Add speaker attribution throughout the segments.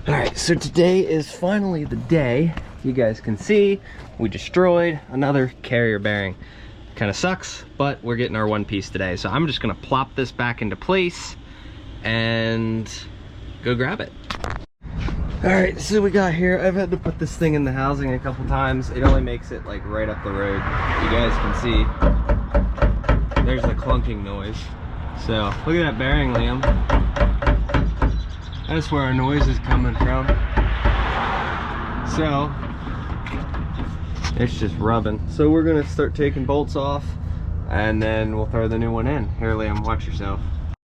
Speaker 1: All right, so today is finally the day. You guys can see we destroyed another carrier bearing. Kind of sucks, but we're getting our one piece today. So I'm just gonna plop this back into place and go grab it. All right, so we got here. I've had to put this thing in the housing a couple times. It only makes it like right up the road. You guys can see there's the clunking noise. So look at that bearing, Liam. That's where our noise is coming from. So it's just rubbing. So we're gonna start taking bolts off and then we'll throw the new one in. Here, Liam, watch yourself.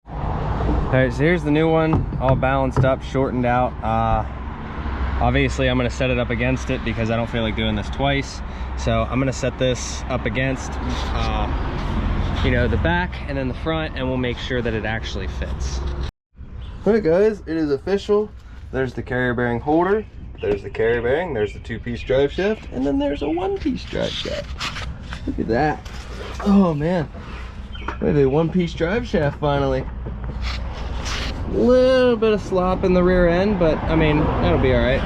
Speaker 1: All right, so here's the new one, all balanced up, shortened out. Obviously I'm gonna set it up against it because I don't feel like doing this twice. So I'm gonna set this up against you know, the back and then the front, and we'll make sure that it actually fits. All right guys, it is official. There's the carrier bearing holder, there's the carrier bearing, there's the 2-piece drive shaft, and then there's a 1-piece drive shaft. Look at that. Oh man, look at the 1-piece drive shaft finally. A little bit of slop in the rear end, but I mean, that'll be all right.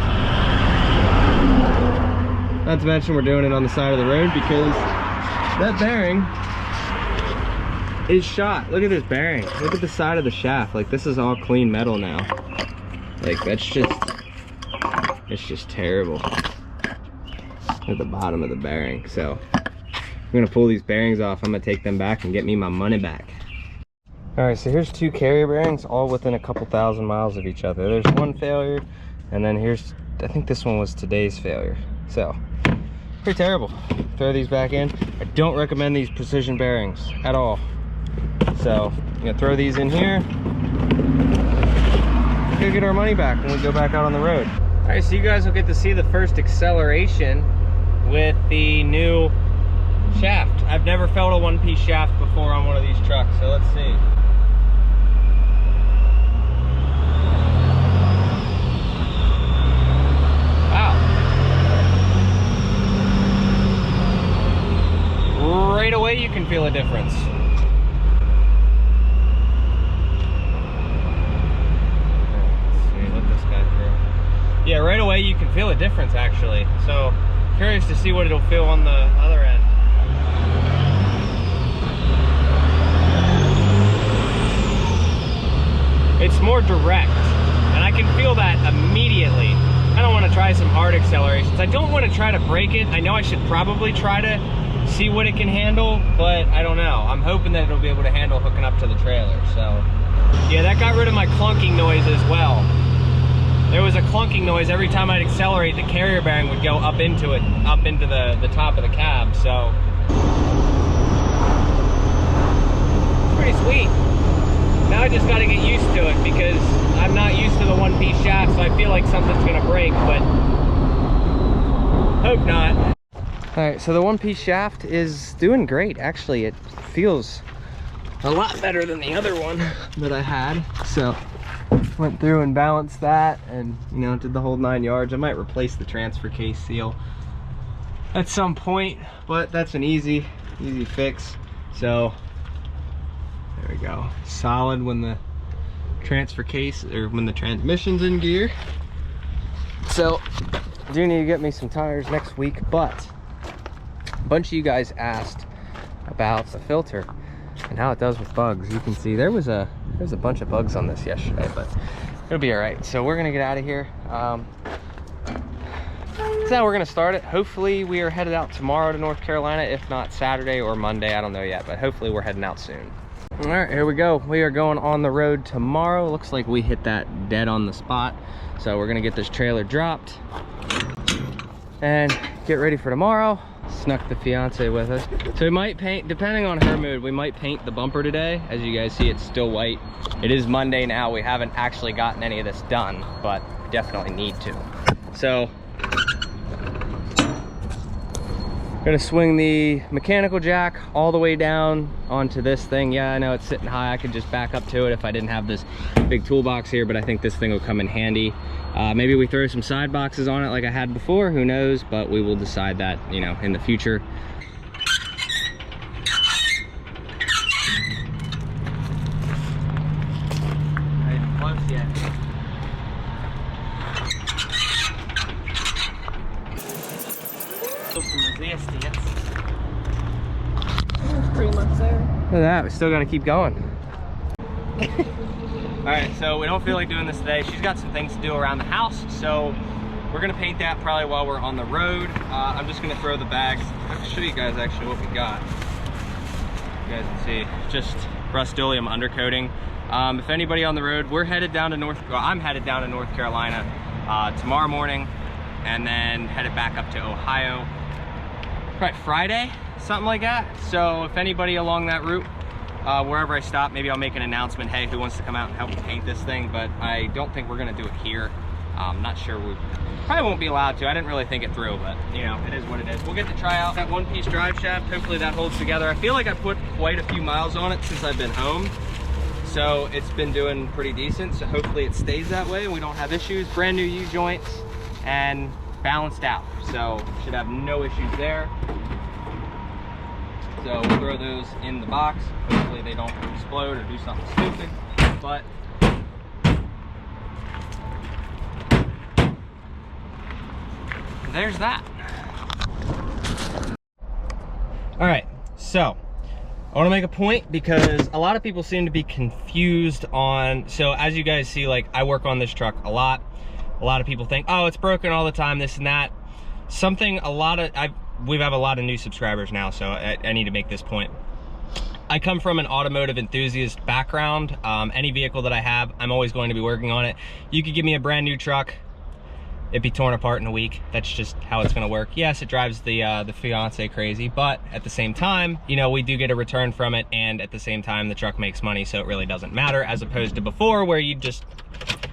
Speaker 1: Not to mention we're doing it on the side of the road because that bearing is shot. Look at this bearing. Look at the side of the shaft. Like, this is all clean metal now. Like, that's just, it's just terrible. At the bottom of the bearing. So I'm gonna pull these bearings off. I'm gonna take them back and get me my money back. All right, so here's 2 carrier bearings, all within a couple thousand miles of each other. There's one failure, and then here's, I think this one was today's failure. So pretty terrible. Throw these back in. I don't recommend these precision bearings at all. So I'm gonna throw these in here. We're gonna get our money back when we go back out on the road. All right, so you guys will get to see the first acceleration with the new shaft. I've never felt a 1-piece shaft before on one of these trucks, so let's see. Wow. Right away you can feel a difference. Yeah, right away you can feel a difference actually. So curious to see what it'll feel on the other end. It's more direct and I can feel that immediately. I don't want to try some hard accelerations. I don't want to try to break it. I know I should probably try to see what it can handle, but I don't know. I'm hoping that it'll be able to handle hooking up to the trailer. So yeah, that got rid of my clunking noise as well. There was a clunking noise every time I'd accelerate. The carrier bearing would go up into it, up into the top of the cab. So it's pretty sweet. Now I just got to get used to it because I'm not used to the 1-piece shaft, so I feel like something's gonna break, but hope not. All right, so the 1-piece shaft is doing great. Actually, it feels a lot better than the other one that I had. So went through and balanced that and, you know, did the whole 9 yards. I might replace the transfer case seal at some point, but that's an easy fix. So there we go. Solid when the transfer case or when the transmission's in gear. So do need to get me some tires next week, but a bunch of you guys asked about the filter and how it does with bugs. You can see there's a bunch of bugs on this yesterday, but it'll be all right. So we're gonna get out of here. So now we're gonna start it. Hopefully we are headed out tomorrow to North Carolina, if not Saturday or Monday. I don't know yet, but hopefully we're heading out soon. All right, here we go. We are going on the road tomorrow. Looks like we hit that dead on the spot. So we're gonna get this trailer dropped and get ready for tomorrow. Snuck the fiance with us. So we might paint, depending on her mood, we might paint the bumper today. As you guys see, it's still white. It is Monday now. We haven't actually gotten any of this done, but we definitely need to. So gonna swing the mechanical jack all the way down onto this thing. Yeah, I know it's sitting high. I could just back up to it if I didn't have this big toolbox here, but I think this thing will come in handy. Maybe we throw some side boxes on it like I had before, who knows, but we will decide that, you know, in the future. Not even close yet. EST.
Speaker 2: Pretty much there.
Speaker 1: Look at that, we still gotta keep going. All right, so we don't feel like doing this today. She's got some things to do around the house, so we're gonna paint that probably while we're on the road. I'm just gonna throw the bags. I'll show you guys actually what we got. You guys can see, just Rust-Oleum undercoating. If anybody on the road, we're headed down to I'm headed down to North Carolina tomorrow morning, and then headed back up to Ohio probably Friday, something like that. So if anybody along that route, wherever I stop, maybe I'll make an announcement, hey, who wants to come out and help me paint this thing? But I don't think we're gonna do it here. I'm not sure, we probably won't be allowed to. I didn't really think it through, but you know, it is what it is. We'll get to try out that one-piece drive shaft. Hopefully that holds together. I feel like I put quite a few miles on it since I've been home, so it's been doing pretty decent. So hopefully it stays that way and we don't have issues. Brand new U-joints and balanced out, so should have no issues there. So we'll throw those in the box. Hopefully they don't explode or do something stupid, but there's that. All right, so I want to make a point because a lot of people seem to be confused on, so as you guys see, like I work on this truck a lot. A lot of people think, oh, it's broken all the time, this and that. Something we have a lot of new subscribers now, so I need to make this point. I come from an automotive enthusiast background. Any vehicle that I have, I'm always going to be working on it. You could give me a brand new truck, it'd be torn apart in a week. That's just how it's gonna work. Yes, it drives the fiance crazy, but at the same time, you know, we do get a return from it, and at the same time, the truck makes money, so it really doesn't matter, as opposed to before, where you just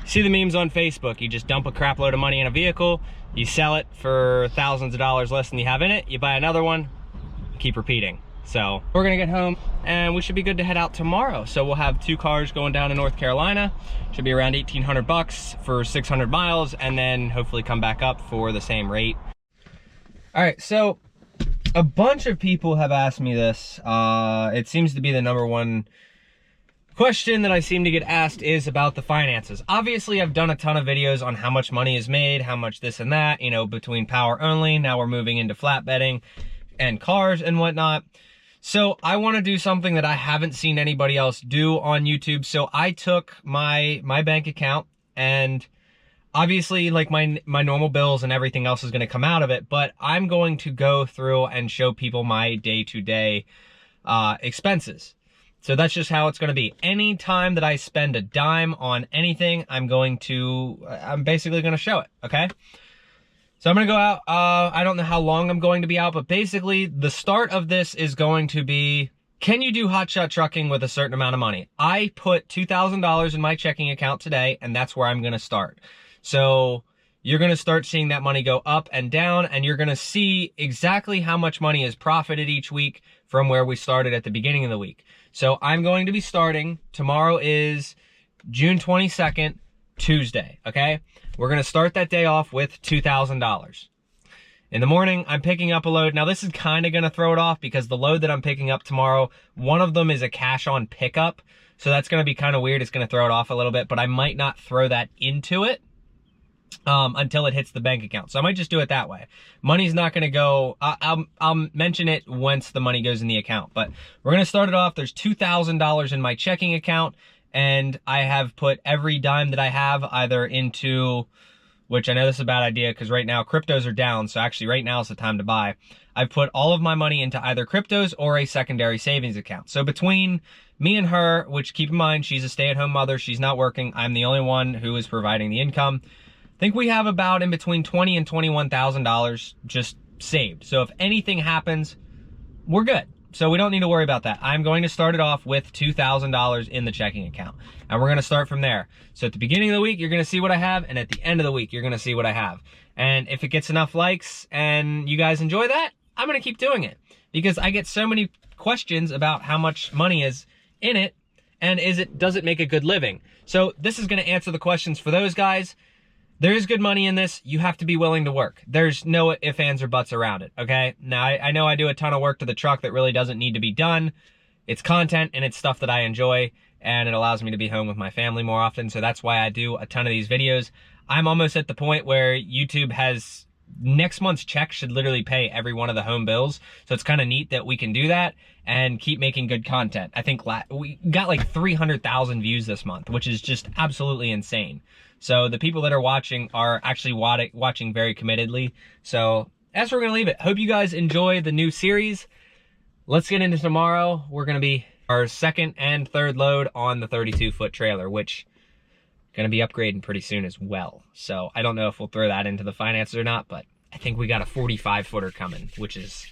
Speaker 1: see the memes on Facebook. You just dump a crap load of money in a vehicle, you sell it for thousands of dollars less than you have in it, you buy another one, keep repeating. So we're gonna get home and we should be good to head out tomorrow. So we'll have 2 cars going down to North Carolina. Should be around 1,800 bucks for 600 miles, and then hopefully come back up for the same rate. All right, so a bunch of people have asked me this. It seems to be the #1 question that I seem to get asked is about the finances. Obviously, I've done a ton of videos on how much money is made, how much this and that, you know, between power only. Now we're moving into flatbedding and cars and whatnot. So I want to do something that I haven't seen anybody else do on YouTube. So I took my bank account, and obviously like my normal bills and everything else is going to come out of it, but I'm going to go through and show people my day-to-day expenses. So that's just how it's going to be. Any time that I spend a dime on anything, I'm basically going to show it, okay? So I'm going to go out, I don't know how long I'm going to be out, but basically the start of this is going to be, can you do hotshot trucking with a certain amount of money? I put $2,000 in my checking account today, and that's where I'm going to start. So you're going to start seeing that money go up and down, and you're going to see exactly how much money is profited each week from where we started at the beginning of the week. So I'm going to be starting, tomorrow is June 22nd, Tuesday, okay? We're gonna start that day off with $2,000. In the morning, I'm picking up a load. Now this is kinda gonna throw it off because the load that I'm picking up tomorrow, one of them is a cash on pickup. So that's gonna be kinda weird, it's gonna throw it off a little bit, but I might not throw that into it until it hits the bank account. So I might just do it that way. Money's not gonna go, I'll mention it once the money goes in the account, but we're gonna start it off. There's $2,000 in my checking account, and I have put every dime that I have either into, which I know this is a bad idea because right now cryptos are down, so actually right now is the time to buy. I've put all of my money into either cryptos or a secondary savings account. So between me and her, which keep in mind, she's a stay-at-home mother, she's not working, I'm the only one who is providing the income, I think we have about in between $20,000 and $21,000 just saved. So if anything happens, we're good. So we don't need to worry about that. I'm going to start it off with $2,000 in the checking account, and we're going to start from there. So at the beginning of the week, you're going to see what I have, and at the end of the week, you're going to see what I have. And if it gets enough likes and you guys enjoy that, I'm going to keep doing it because I get so many questions about how much money is in it, and does it make a good living? So this is going to answer the questions for those guys. There is good money in this. You have to be willing to work. There's no ifs, ands, or buts around it, okay? Now, I know I do a ton of work to the truck that really doesn't need to be done. It's content, and it's stuff that I enjoy, and it allows me to be home with my family more often, so that's why I do a ton of these videos. I'm almost at the point where YouTube has
Speaker 2: next month's check should literally pay every one of the home bills. So it's kind of neat that we can do that and keep making good content. I think we got like 300,000 views this month, which is just absolutely insane. So the people that are watching are actually watching very committedly. So that's where we're gonna leave it. Hope you guys enjoy the new series. Let's get into tomorrow. We're gonna be our second and third load on the 32-foot trailer, which gonna be upgrading pretty soon as well. So I don't know if we'll throw that into the finances or not, but I think we got a 45-footer coming, which is,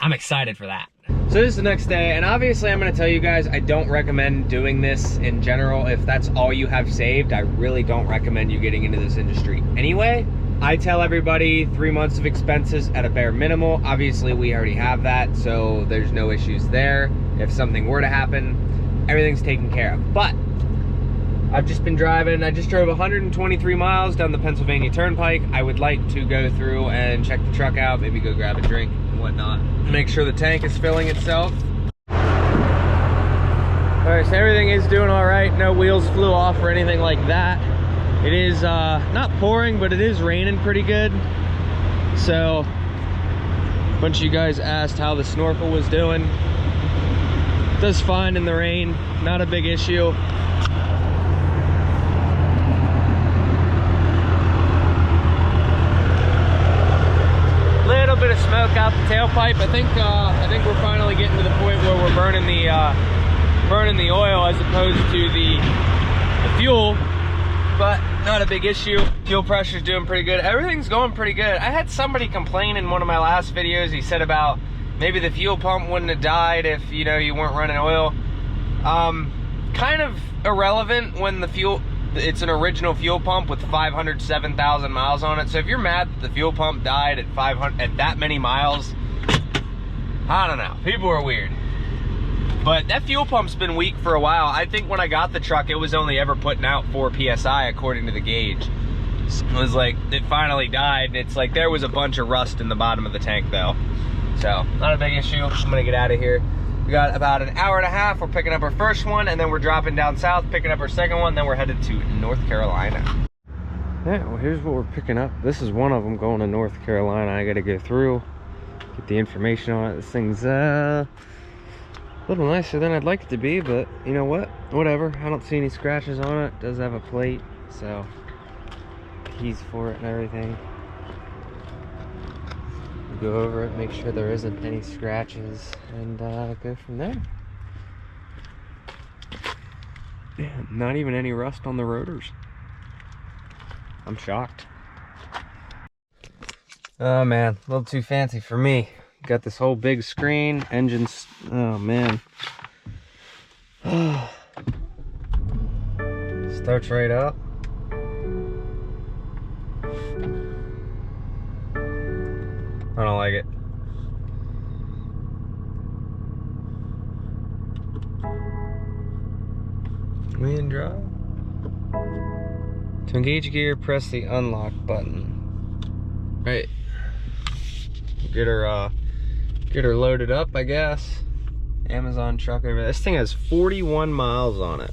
Speaker 2: I'm excited for that.
Speaker 1: So this is the next day, and obviously I'm gonna tell you guys, I don't recommend doing this in general. If that's all you have saved, I really don't recommend you getting into this industry. Anyway, I tell everybody 3 months of expenses at a bare minimal. Obviously we already have that, so there's no issues there. If something were to happen, everything's taken care of. But I've just been driving. I just drove 123 miles down the Pennsylvania Turnpike. I would like to go through and check the truck out, maybe go grab a drink and whatnot. Make sure the tank is filling itself. All right, so everything is doing all right. No wheels flew off or anything like that. It is not pouring, but it is raining pretty good. So a bunch of you guys asked how the snorkel was doing. It does fine in the rain, not a big issue. Little bit of smoke out the tailpipe. I think we're finally getting to the point where we're burning the oil as opposed to the fuel, but not a big issue. Fuel pressure's doing pretty good. Everything's going pretty good. I had somebody complain in one of my last videos. He said about maybe the fuel pump wouldn't have died if, you know, you weren't running oil. Kind of irrelevant when the fuel, it's an original fuel pump with 507,000 miles on it. So if you're mad that the fuel pump died at that many miles, I don't know. People are weird. But that fuel pump's been weak for a while. I think when I got the truck, it was only ever putting out 4 PSI according to the gauge. So it was like, it finally died, and it's like there was a bunch of rust in the bottom of the tank though. So, not a big issue. I'm gonna get out of here. We got about an hour and a half. We're picking up our first one, and then we're dropping down south, picking up our second one, then we're headed to North Carolina. Yeah, well, here's what we're picking up. This is one of them going to North Carolina. I gotta go through, get the information on it. This thing's a little nicer than I'd like it to be, but you know what? Whatever. I don't see any scratches on it. It does have a plate, so keys for it and everything. Go over it, make sure there isn't any scratches, and go from there. Yeah, not even any rust on the rotors. I'm shocked. Oh man, a little too fancy for me. Got this whole big screen, engines, oh man. Starts right up. I don't like it. Wind drive. To engage gear, press the unlock button. Right. Get her loaded up, I guess. Amazon truck over there. This thing has 41 miles on it.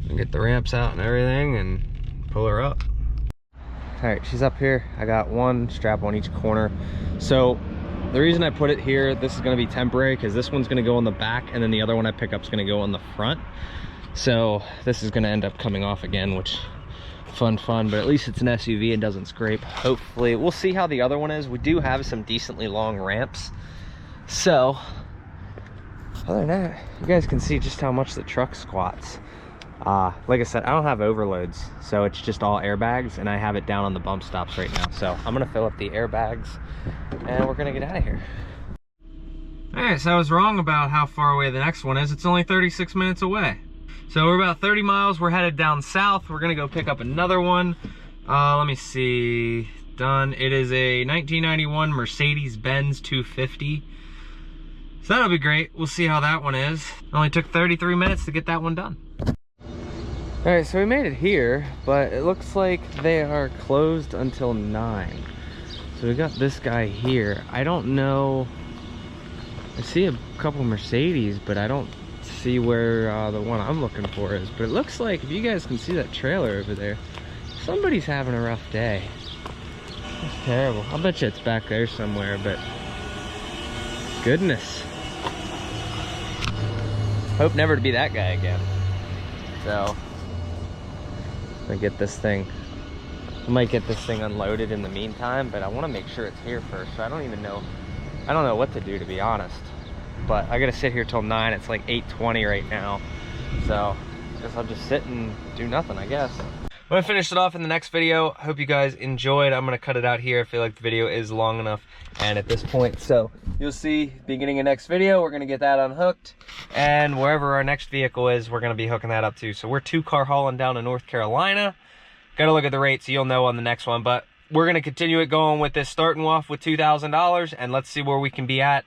Speaker 1: And get the ramps out and everything and pull her up. All right, she's up here. I got one strap on each corner. So the reason I put it here, this is gonna be temporary because this one's gonna go on the back and then the other one I pick up is gonna go on the front. So this is gonna end up coming off again, which fun, but at least it's an SUV and doesn't scrape. Hopefully, we'll see how the other one is. We do have some decently long ramps. So other than that, you guys can see just how much the truck squats. Like I said, I don't have overloads, so it's just all airbags, and I have it down on the bump stops right now. So I'm gonna fill up the airbags and we're gonna get out of here. All right, so I was wrong about how far away the next one is. It's only 36 minutes away. So we're about 30 miles. We're headed down south. We're gonna go pick up another one. Let me see. Done. It is a 1991 Mercedes-Benz 250. So that'll be great. We'll see how that one is. It only took 33 minutes to get that one done. All right, so we made it here, but it looks like they are closed until 9. So we got this guy here. I don't know. I see a couple Mercedes, but I don't see where the one I'm looking for is. But it looks like, if you guys can see that trailer over there, somebody's having a rough day. It's terrible. I'll bet you it's back there somewhere, but goodness. Hope never to be that guy again. So, I'm gonna get this thing. I might get this thing unloaded in the meantime, but I want to make sure it's here first. So I don't even know. I don't know what to do, to be honest. But I gotta sit here till 9. It's like 8:20 right now. So I guess I'll just sit and do nothing, I guess. I'm gonna finish it off in the next video. Hope you guys enjoyed. I'm gonna cut it out here. I feel like the video is long enough and at this point. So you'll see beginning of next video, we're gonna get that unhooked, and wherever our next vehicle is, we're gonna be hooking that up too. So we're 2-car hauling down to North Carolina. Gotta look at the rate so you'll know on the next one, but we're gonna continue it going with this, starting off with $2,000, and let's see where we can be at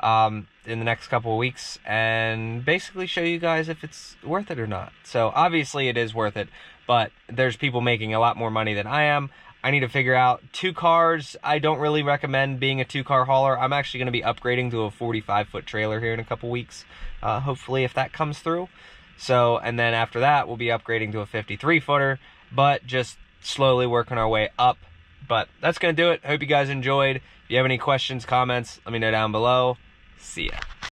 Speaker 1: in the next couple of weeks, and basically show you guys if it's worth it or not. So obviously it is worth it, but there's people making a lot more money than I am. I need to figure out 2 cars. I don't really recommend being a 2-car hauler. I'm actually going to be upgrading to a 45-foot trailer here in a couple weeks, hopefully, if that comes through. So, and then after that, we'll be upgrading to a 53-footer, but just slowly working our way up. But that's going to do it. Hope you guys enjoyed. If you have any questions, comments, let me know down below. See ya.